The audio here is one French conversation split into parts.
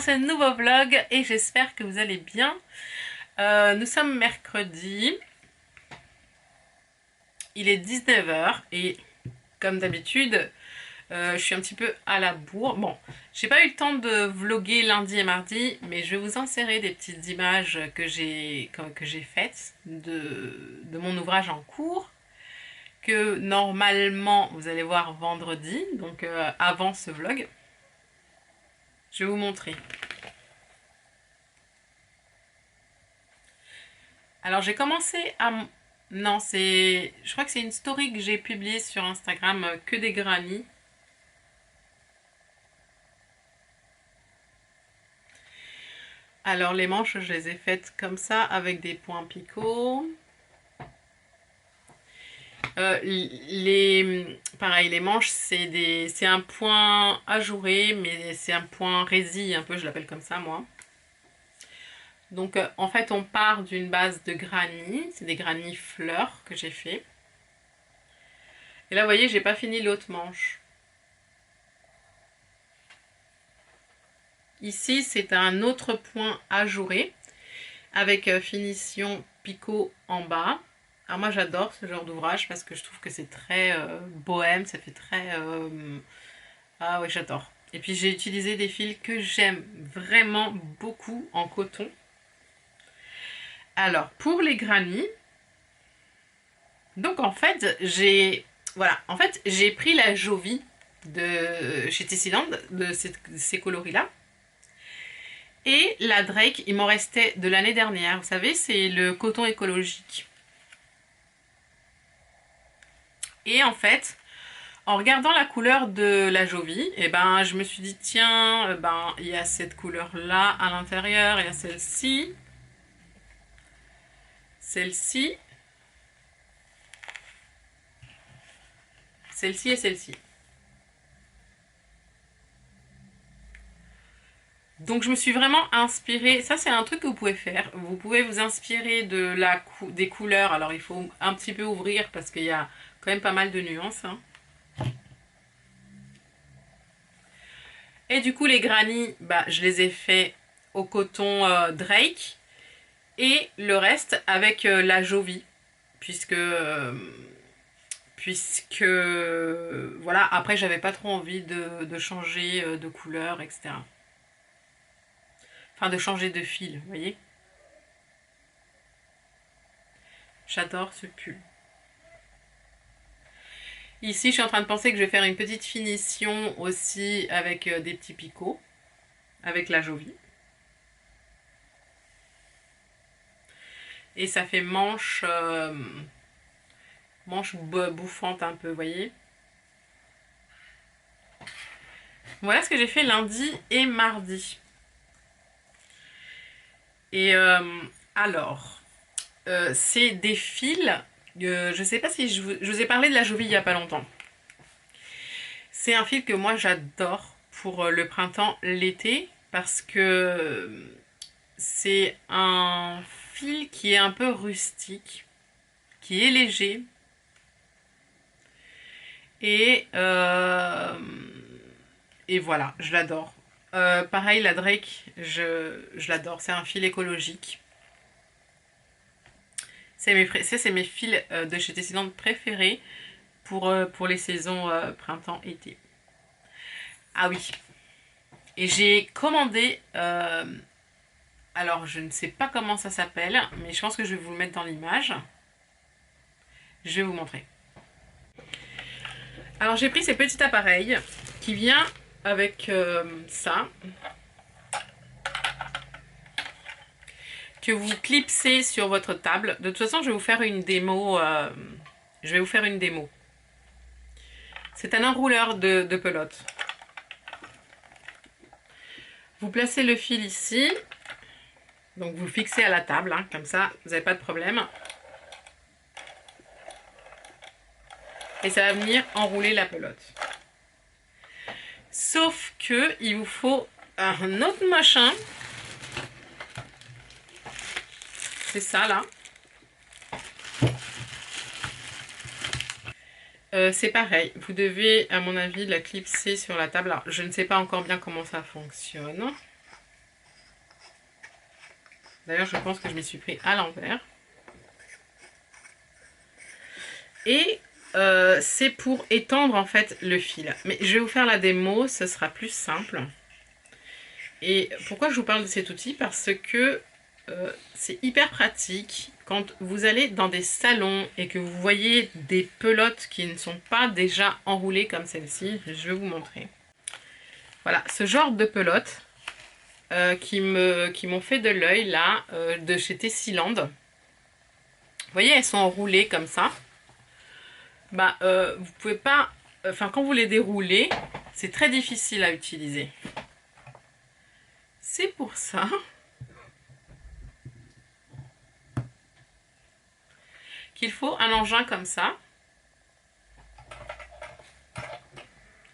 ce nouveau vlog et j'espère que vous allez bien. Nous sommes mercredi, il est 19 h et comme d'habitude, je suis un petit peu à la bourre. Bon, j'ai pas eu le temps de vlogger lundi et mardi, mais je vais vous insérer des petites images que j'ai faites de mon ouvrage en cours, que normalement vous allez voir vendredi, donc avant ce vlog. Je vais vous montrer. Alors j'ai commencé à... Non, c'est... Je crois que c'est une story que j'ai publiée sur Instagram, que des grannies. Alors les manches, je les ai faites comme ça, avec des points picots. Pareil, les manches, c'est un point ajouré, mais c'est un point résille, un peu, je l'appelle comme ça, moi. Donc en fait, on part d'une base de granit, c'est des granits fleurs que j'ai fait. Et là, vous voyez, j'ai pas fini l'autre manche. Ici, c'est un autre point ajouré avec finition picot en bas. Alors moi, j'adore ce genre d'ouvrage parce que je trouve que c'est très bohème, ça fait très... Ah ouais, j'adore. Et puis j'ai utilisé des fils que j'aime vraiment beaucoup en coton. Alors, pour les granits, donc en fait, voilà, en fait, j'ai pris la Jovi de chez Tessyland, de ces coloris-là. Et la Drake, il m'en restait de l'année dernière. Vous savez, c'est le coton écologique. Et en fait, en regardant la couleur de la Jovi, eh ben, je me suis dit, tiens, il y a cette couleur-là à l'intérieur, il y a celle-ci, celle-ci, celle-ci et celle-ci. Donc je me suis vraiment inspirée, ça c'est un truc que vous pouvez faire, vous pouvez vous inspirer des couleurs, alors il faut un petit peu ouvrir parce qu'il y a quand même pas mal de nuances. Hein. Et du coup les granits, je les ai fait au coton Drake et le reste avec la Jovi, puisque voilà, après j'avais pas trop envie de changer de couleur, etc. Enfin, de changer de fil, vous voyez. J'adore ce pull. Ici, je suis en train de penser que je vais faire une petite finition aussi avec des petits picots, avec la Jovi. Et ça fait manche bouffante un peu, vous voyez. Voilà ce que j'ai fait lundi et mardi. Et alors, c'est des fils. Je sais pas si je vous ai parlé de la Jovi il n'y a pas longtemps. C'est un fil que moi j'adore pour le printemps, l'été, parce que c'est un fil qui est un peu rustique, qui est léger. Et voilà, je l'adore. Pareil, la Drake, je l'adore. C'est un fil écologique. C'est mes fils de chez Tessyland préférés pour les saisons printemps-été. Ah oui. Et j'ai commandé... alors, je ne sais pas comment ça s'appelle, mais je pense que je vais vous le mettre dans l'image. Je vais vous montrer. Alors, j'ai pris ces petits appareils qui vient avec ça. Que vous clipsez sur votre table. De toute façon, je vais vous faire une démo. C'est un enrouleur de pelote. Vous placez le fil ici. Donc vous le fixez à la table, hein, comme ça, vous n'avez pas de problème. Et ça va venir enrouler la pelote. Sauf que il vous faut un autre machin. C'est ça là. C'est pareil, vous devez à mon avis la clipser sur la table. Alors, je ne sais pas encore bien comment ça fonctionne. D'ailleurs, je pense que je m'y suis pris à l'envers. Et c'est pour étendre en fait le fil. Mais je vais vous faire la démo, ce sera plus simple. Et pourquoi je vous parle de cet outil? Parce que c'est hyper pratique quand vous allez dans des salons et que vous voyez des pelotes qui ne sont pas déjà enroulées comme celle-ci. Je vais vous montrer. Voilà, ce genre de pelotes qui m'ont fait de l'œil là, de chez Tessiland. Vous voyez, elles sont enroulées comme ça. Bah, vous pouvez pas... Enfin, quand vous les déroulez, c'est très difficile à utiliser. C'est pour ça qu'il faut un engin comme ça.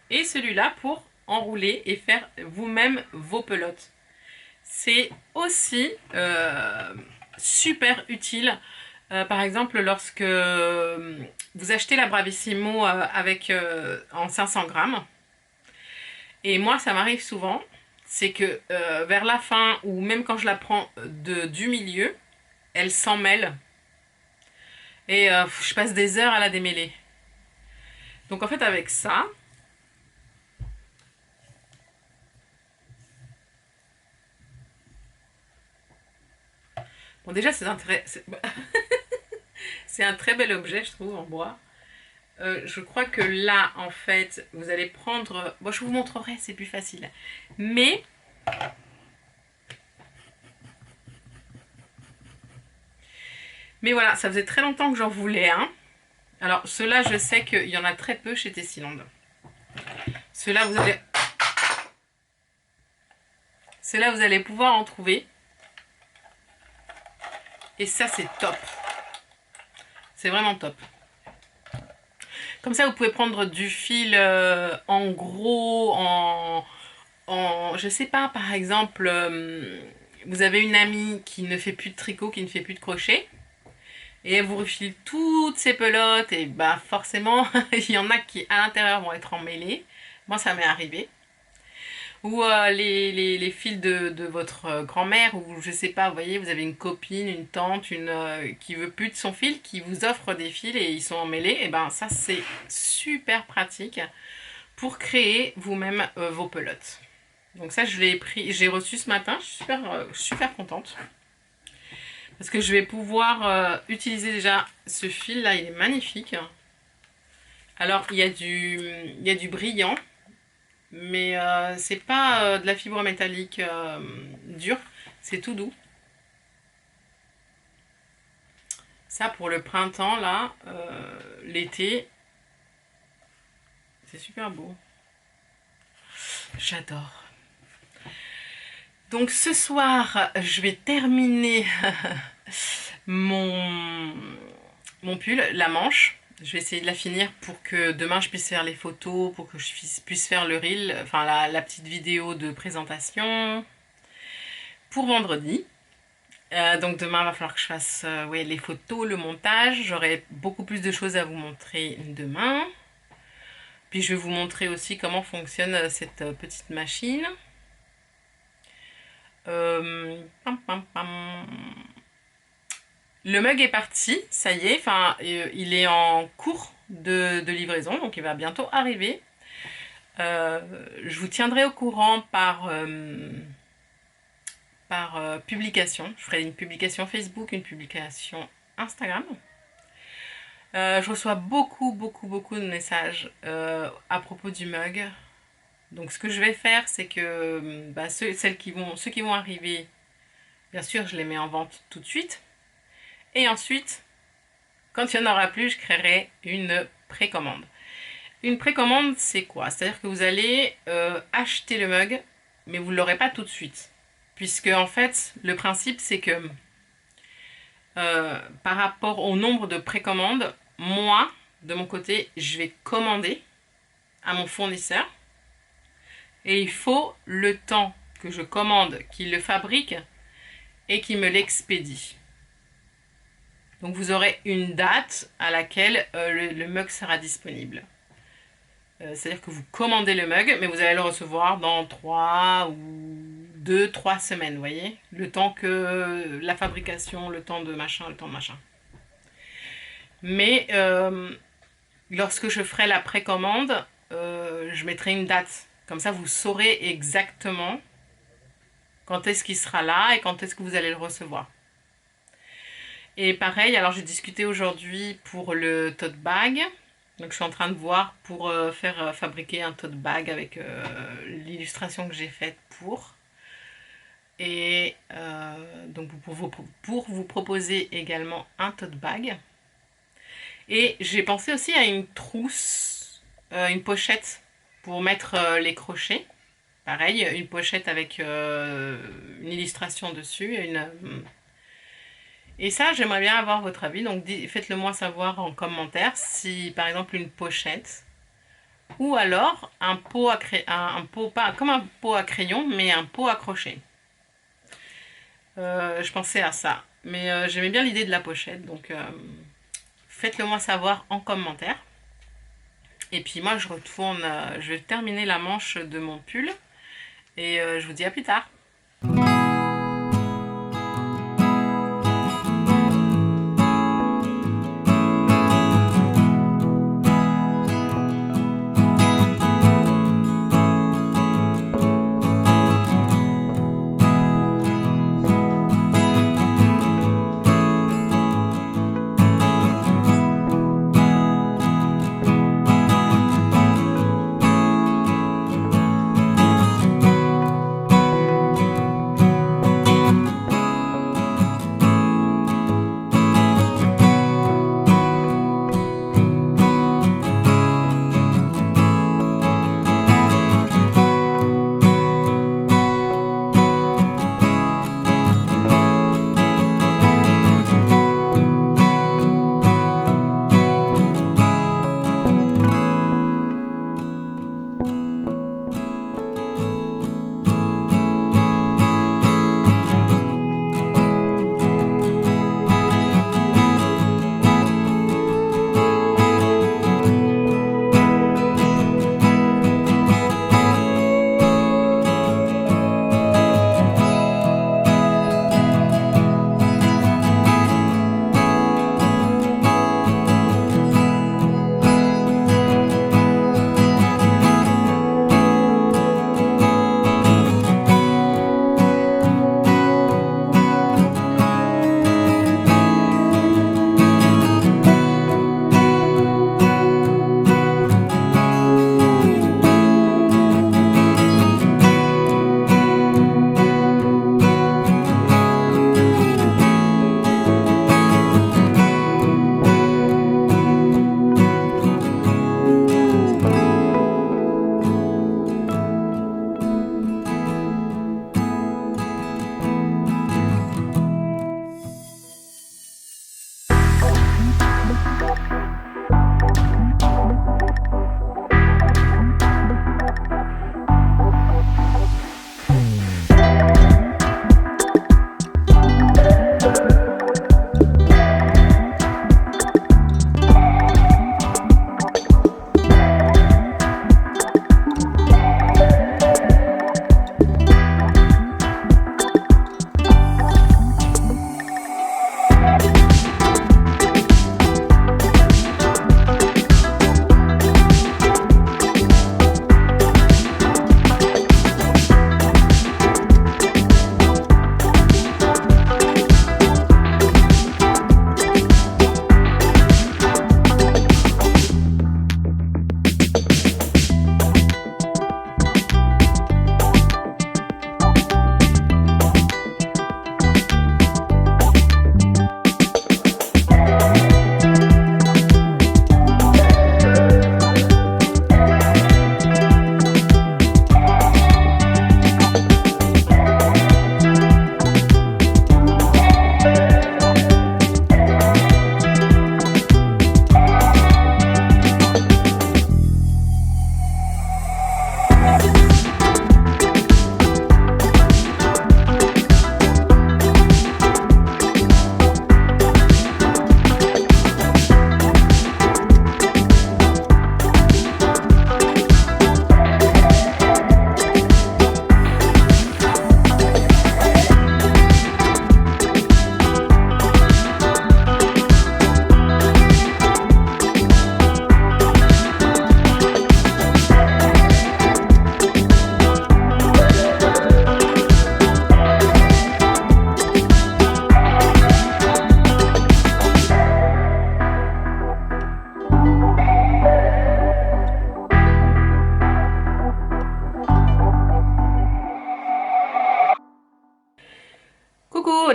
Et celui-là pour enrouler et faire vous-même vos pelotes. C'est aussi super utile. Par exemple, lorsque vous achetez la Bravissimo en 500 grammes. Et moi, ça m'arrive souvent. C'est que vers la fin, ou même quand je la prends du milieu, elle s'en mêle. Et je passe des heures à la démêler. Donc en fait, avec ça, bon déjà c'est c'est un très bel objet, je trouve, en bois. Je crois que là, en fait, vous allez prendre... Bon, je vous montrerai, c'est plus facile. Mais... voilà, ça faisait très longtemps que j'en voulais un. Alors, ceux-là, je sais qu'il y en a très peu chez Tessiland. Ceux-là, vous allez pouvoir en trouver. Et ça, c'est top. C'est vraiment top. Comme ça, vous pouvez prendre du fil en gros, je sais pas, par exemple, vous avez une amie qui ne fait plus de tricot, qui ne fait plus de crochet, et elle vous refile toutes ces pelotes, et bah forcément, il y en a qui à l'intérieur vont être emmêlés. Moi, ça m'est arrivé. Ou les fils de votre grand-mère, ou je sais pas, vous voyez, vous avez une copine, une tante, qui veut plus de son fil, qui vous offre des fils et ils sont emmêlés, et ben ça c'est super pratique pour créer vous-même vos pelotes. Donc ça je l'ai pris, j'ai reçu ce matin, je suis super contente. Parce que je vais pouvoir utiliser déjà ce fil là, il est magnifique. Alors il y a du brillant. Mais c'est pas de la fibre métallique dure, c'est tout doux. Ça pour le printemps, là, l'été, c'est super beau. J'adore. Donc ce soir, je vais terminer mon pull, la manche. Je vais essayer de la finir pour que demain je puisse faire les photos, pour que je puisse faire le reel, enfin la petite vidéo de présentation pour vendredi. Donc demain, il va falloir que je fasse ouais, les photos, le montage. J'aurai beaucoup plus de choses à vous montrer demain. Puis je vais vous montrer aussi comment fonctionne cette petite machine. Pam, pam, pam. Le mug est parti, ça y est. Enfin, il est en cours de livraison, donc il va bientôt arriver. Je vous tiendrai au courant par publication. Je ferai une publication Facebook, une publication Instagram. Je reçois beaucoup de messages à propos du mug. Donc ce que je vais faire, c'est que bah, ceux qui vont arriver, bien sûr, je les mets en vente tout de suite. Et ensuite, quand il n'y en aura plus, je créerai une précommande. Une précommande, c'est quoi? C'est-à-dire que vous allez acheter le mug, mais vous ne l'aurez pas tout de suite. Puisque en fait, le principe, c'est que par rapport au nombre de précommandes, moi, de mon côté, je vais commander à mon fournisseur. Et il faut le temps que je commande qu'il le fabrique et qu'il me l'expédie. Donc vous aurez une date à laquelle le mug sera disponible. C'est-à-dire que vous commandez le mug, mais vous allez le recevoir dans 3 ou 2-3 semaines, vous voyez. Le temps que la fabrication, le temps de machin, le temps de machin. Mais lorsque je ferai la précommande, je mettrai une date. Comme ça, vous saurez exactement quand est-ce qu'il sera là et quand est-ce que vous allez le recevoir. Et pareil, alors j'ai discuté aujourd'hui pour le tote bag. Donc je suis en train de voir pour faire fabriquer un tote bag avec l'illustration que j'ai faite pour. Et donc pour vous proposer également un tote bag. Et j'ai pensé aussi à une trousse, une pochette pour mettre les crochets. Pareil, une pochette avec une illustration dessus. Et ça, j'aimerais bien avoir votre avis. Donc faites-le moi savoir en commentaire si par exemple une pochette ou alors un pot à un pot, pas comme un pot à crayon, mais un pot à crochet. Je pensais à ça. Mais j'aimais bien l'idée de la pochette. Donc faites-le moi savoir en commentaire. Et puis moi je retourne, je vais terminer la manche de mon pull. Et je vous dis à plus tard.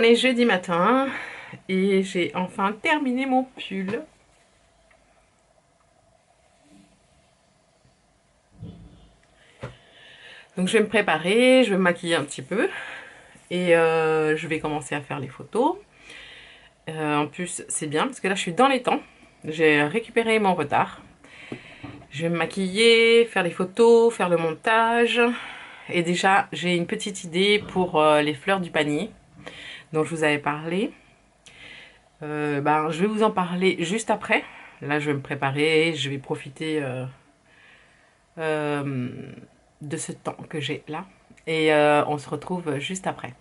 est jeudi matin et j'ai enfin terminé mon pull. Donc je vais me préparer, je vais me maquiller un petit peu et je vais commencer à faire les photos. En plus c'est bien parce que là je suis dans les temps, j'ai récupéré mon retard. Je vais me maquiller, faire les photos, faire le montage. Et déjà j'ai une petite idée pour les fleurs du panier dont je vous avais parlé. Je vais vous en parler juste après. Là je vais me préparer, je vais profiter de ce temps que j'ai là. Et on se retrouve juste après.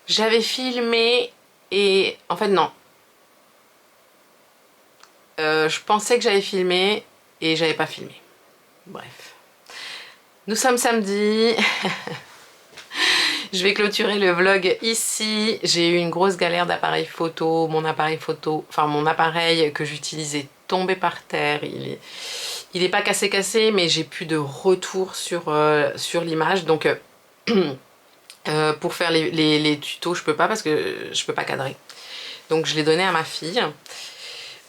J'avais filmé et en fait non. Je pensais que j'avais filmé et j'avais pas filmé. Bref. Nous sommes samedi. Je vais clôturer le vlog ici. J'ai eu une grosse galère d'appareil photo. Mon appareil que j'utilisais tombé par terre. Il est pas cassé, mais j'ai plus de retour sur l'image. Donc pour faire les tutos, je peux pas parce que je peux pas cadrer. Donc je l'ai donné à ma fille.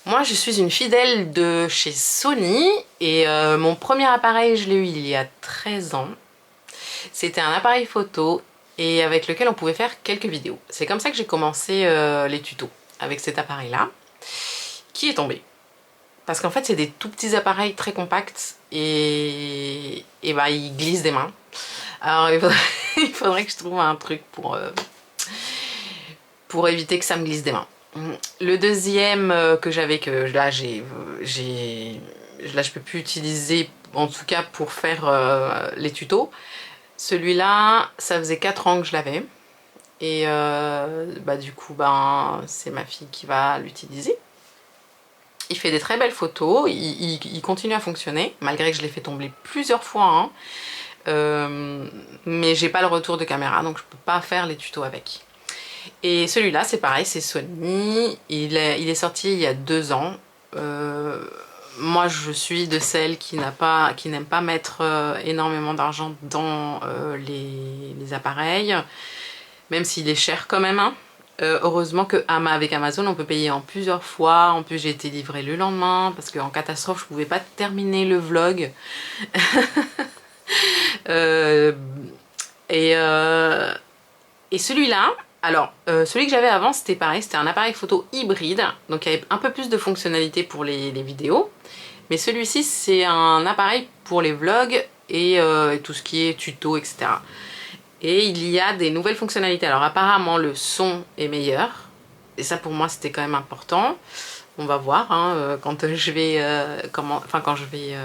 Moi je suis une fidèle de chez Sony et mon premier appareil je l'ai eu il y a 13 ans. C'était un appareil photo et avec lequel on pouvait faire quelques vidéos. C'est comme ça que j'ai commencé les tutos, avec cet appareil là, qui est tombé. Parce qu'en fait c'est des tout petits appareils très compacts et ils glissent des mains. Alors il faudrait que je trouve un truc pour éviter que ça me glisse des mains. Le deuxième que j'avais, que là je peux plus utiliser, en tout cas pour faire les tutos. Celui-là, ça faisait 4 ans que je l'avais. Et du coup, c'est ma fille qui va l'utiliser. Il fait des très belles photos, il continue à fonctionner, malgré que je l'ai fait tomber plusieurs fois. Mais j'ai pas le retour de caméra, donc je peux pas faire les tutos avec. Et celui-là, c'est pareil, c'est Sony. Il est sorti il y a 2 ans. Moi, je suis de celles qui n'aiment pas mettre énormément d'argent dans les appareils, même s'il est cher quand même. Heureusement qu'avec Amazon, on peut payer en plusieurs fois. En plus, j'ai été livrée le lendemain parce qu'en catastrophe, je pouvais pas terminer le vlog. Et celui-là, alors celui que j'avais avant c'était pareil, c'était un appareil photo hybride, donc il y avait un peu plus de fonctionnalités pour les vidéos, mais celui-ci c'est un appareil pour les vlogs et tout ce qui est tuto, etc. Et il y a des nouvelles fonctionnalités. Alors apparemment le son est meilleur. Et ça pour moi c'était quand même important. On va voir hein, quand je vais, quand je vais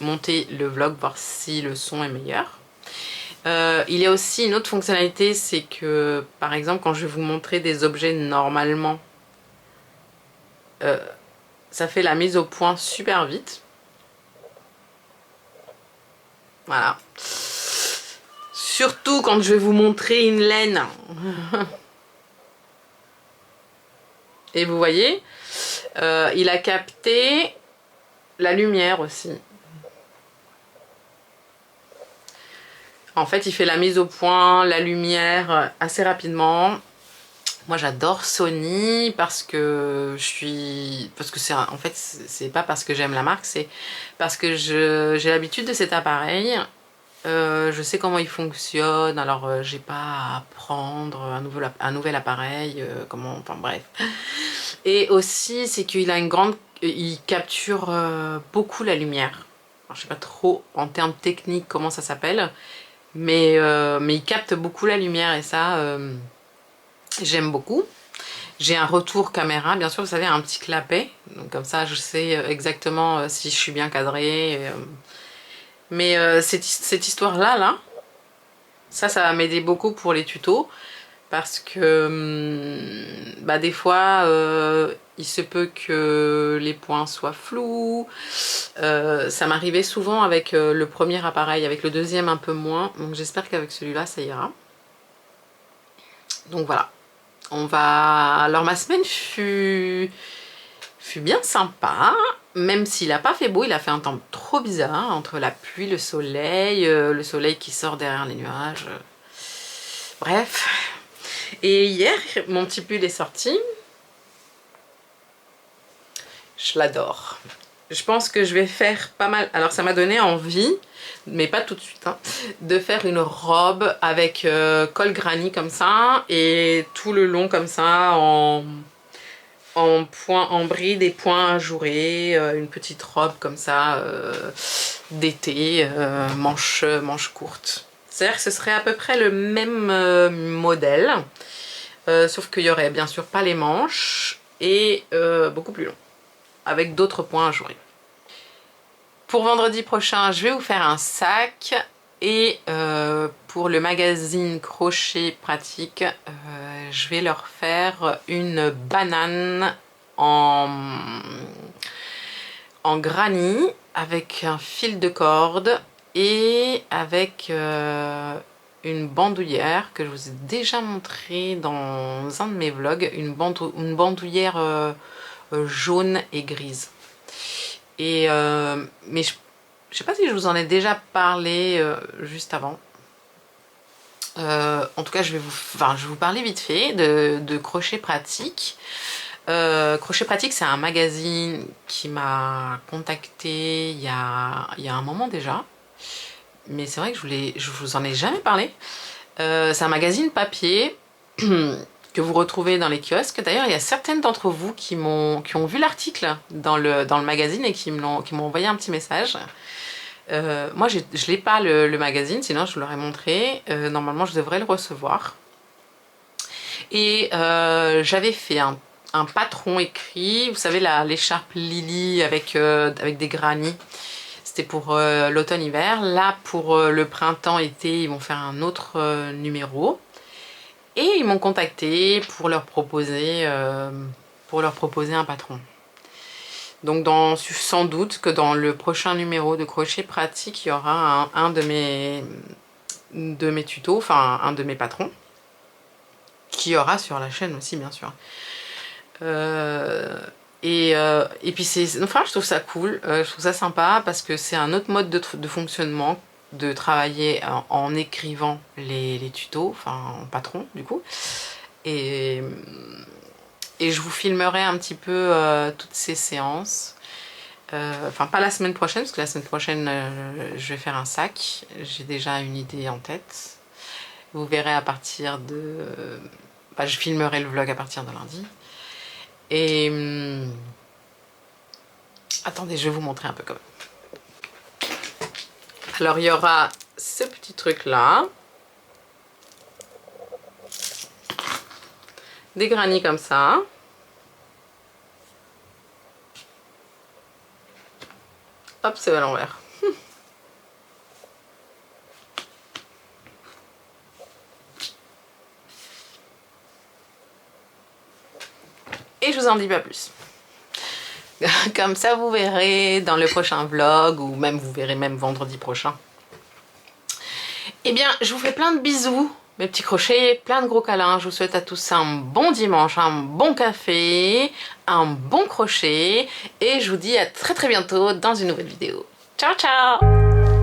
monter le vlog, voir si le son est meilleur. Il y a aussi une autre fonctionnalité, c'est que par exemple quand je vais vous montrer des objets normalement, ça fait la mise au point super vite. Voilà. Surtout quand je vais vous montrer une laine. Et vous voyez, il a capté la lumière aussi. En fait, il fait la mise au point, la lumière assez rapidement. Moi, j'adore Sony parce que c'est en fait c'est pas parce que j'aime la marque, c'est parce que j'ai l'habitude de cet appareil. Je sais comment il fonctionne, alors j'ai pas à prendre un nouvel appareil, enfin bref. Et aussi, c'est qu'il a il capture beaucoup la lumière. Alors, je sais pas trop en termes techniques comment ça s'appelle, mais il capte beaucoup la lumière et ça, j'aime beaucoup. J'ai un retour caméra, bien sûr, vous savez, un petit clapet, donc comme ça je sais exactement si je suis bien cadrée. Mais cette histoire-là, ça va m'aider beaucoup pour les tutos. Parce que bah, des fois, il se peut que les points soient flous. Ça m'arrivait souvent avec le premier appareil, avec le deuxième un peu moins. Donc j'espère qu'avec celui-là, ça ira. Donc voilà. Alors ma semaine fut bien sympa. Même s'il n'a pas fait beau, il a fait un temps trop bizarre. Entre la pluie, le soleil qui sort derrière les nuages. Bref. Et hier, mon petit pull est sorti. Je l'adore. Je pense que je vais faire pas mal. Alors ça m'a donné envie, mais pas tout de suite, hein, de faire une robe avec col granny comme ça et tout le long comme ça en bride et points ajourés, une petite robe comme ça d'été, manche courte. C'est-à-dire que ce serait à peu près le même modèle. Sauf qu'il y aurait bien sûr pas les manches et beaucoup plus long, avec d'autres points ajourés. Pour vendredi prochain, je vais vous faire un sac et pour le magazine Crochet Pratique, je vais leur faire une banane en granny avec un fil de corde et avec une bandoulière que je vous ai déjà montré dans un de mes vlogs, une bandoulière jaune et grise. Et mais je sais pas si je vous en ai déjà parlé juste avant. En tout cas, je vais vous parler vite fait de Crochet Pratique. Crochet Pratique, c'est un magazine qui m'a contacté il y a un moment déjà. Mais c'est vrai que je vous en ai jamais parlé. C'est un magazine papier que vous retrouvez dans les kiosques. D'ailleurs, il y a certaines d'entre vous qui ont vu l'article dans le magazine et qui m'ont envoyé un petit message. Moi, je l'ai pas le magazine, sinon je vous l'aurais montré. Normalement, je devrais le recevoir. Et j'avais fait un patron écrit, vous savez, l'écharpe Lily avec des granny. C'était pour l'automne-hiver. Là, pour le printemps-été, ils vont faire un autre numéro. Et ils m'ont contacté pour leur proposer un patron. Donc sans doute que dans le prochain numéro de Crochet Pratique, il y aura un de mes tutos, enfin un de mes patrons, qui aura sur la chaîne aussi bien sûr. Et puis enfin je trouve ça cool, je trouve ça sympa parce que c'est un autre mode de fonctionnement, de travailler en écrivant les tutos, enfin en patron du coup. Et je vous filmerai un petit peu toutes ces séances. Enfin pas la semaine prochaine, parce que la semaine prochaine je vais faire un sac. J'ai déjà une idée en tête. Vous verrez à partir de... je filmerai le vlog à partir de lundi. Et... attendez, je vais vous montrer un peu quand même. Alors il y aura ce petit truc là, des granits comme ça. Hop, c'est à l'envers. Et je vous en dis pas plus. Comme ça, vous verrez dans le prochain vlog, ou même vous verrez même vendredi prochain. Eh bien, je vous fais plein de bisous, mes petits crochets, plein de gros câlins. Je vous souhaite à tous un bon dimanche, un bon café, un bon crochet. Et je vous dis à très bientôt dans une nouvelle vidéo. Ciao, ciao!